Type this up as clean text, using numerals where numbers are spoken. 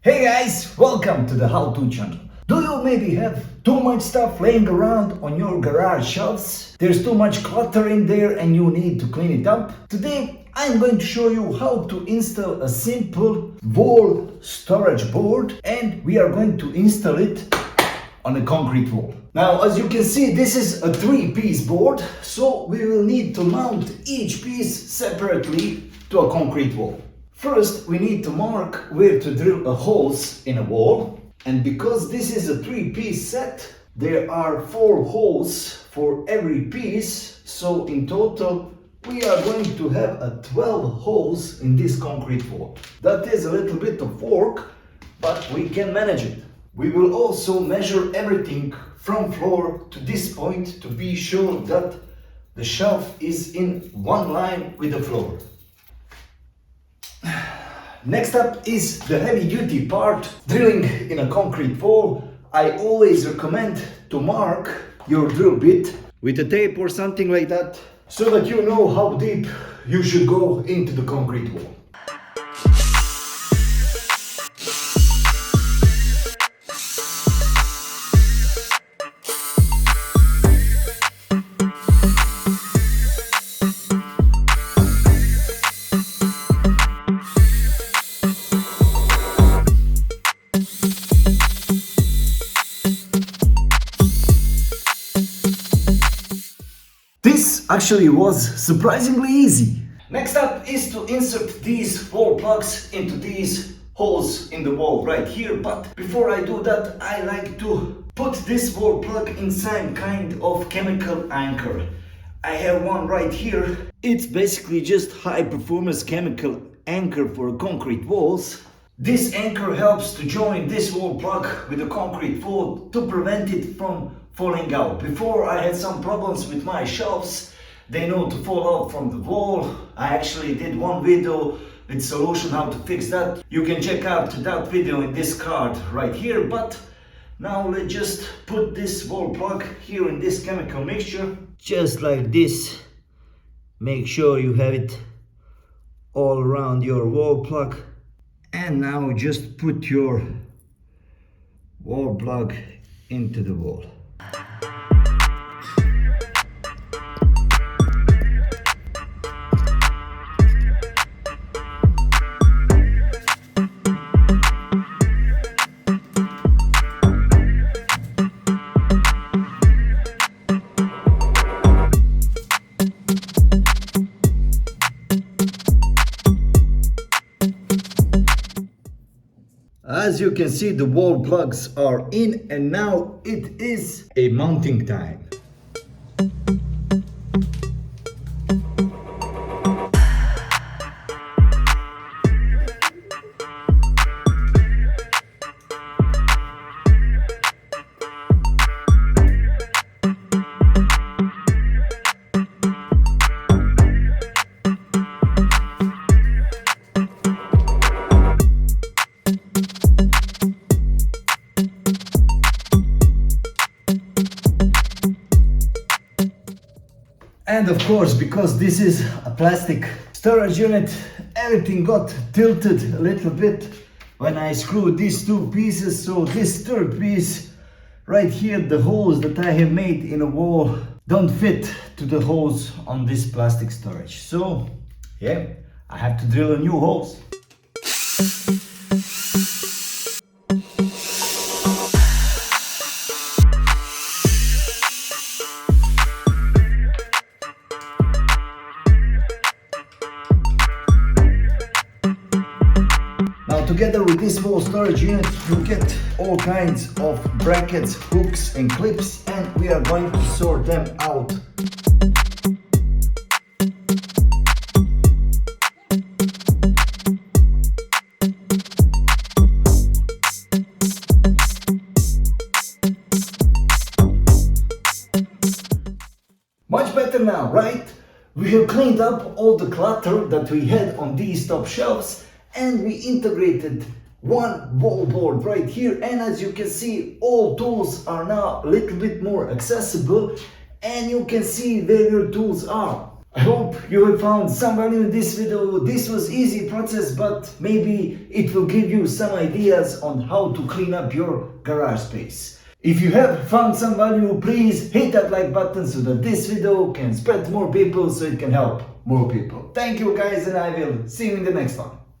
Hey guys, welcome to the how-to channel. Do you maybe have too much stuff laying around on your garage shelves? There's too much clutter in there and you need to clean it up? Today I'm going to show you how to install a simple wall storage board, and we are going to install it on a concrete wall. Now, as you can see, this is a 3-piece board, so we will need to mount each piece separately to a concrete wall. First, we need to mark where to drill a holes in a wall, and because this is a 3-piece set, there are 4 holes for every piece, so in total we are going to have 12 holes in this concrete wall. That is a little bit of work, but we can manage it. We will also measure everything from floor to this point to be sure that the shelf is in one line with the floor. Next up is the heavy duty part, drilling in a concrete wall. I always recommend to mark your drill bit with a tape or something like that, so that you know how deep you should go into the concrete wall. This actually was surprisingly easy. Next up is to insert these wall plugs into these holes in the wall right here, but before I do that, I like to put this wall plug in some kind of chemical anchor. I have one right here. It's basically just high performance chemical anchor for concrete walls. This anchor helps to join this wall plug with the concrete wall to prevent it from falling out. Before, I had some problems with my shelves. They know to fall out from the wall. I actually did one video with solution how to fix that. You can check out that video in this card right here. But now let's just put this wall plug here in this chemical mixture. Just like this. Make sure you have it all around your wall plug. And now just put your wall plug into the wall. As you can see, the wall plugs are in, and now it is a mounting time. And of course, because this is a plastic storage unit, everything got tilted a little bit when I screwed these 2 pieces. So this 3rd piece right here, the holes that I have made in a wall don't fit to the holes on this plastic storage. So yeah, I have to drill a new holes. Together with this wall storage unit, you get all kinds of brackets, hooks and clips, and we are going to sort them out. Much better now, right? We have cleaned up all the clutter that we had on these top shelves, and we integrated one wall board right here, and as you can see, all tools are now a little bit more accessible, and you can see where your tools are. I hope you have found some value in this video. This was easy process, but maybe it will give you some ideas on how to clean up your garage space. If you have found some value, please hit that like button so that this video can spread to more people, so it can help more people. Thank you guys, and I will see you in the next one.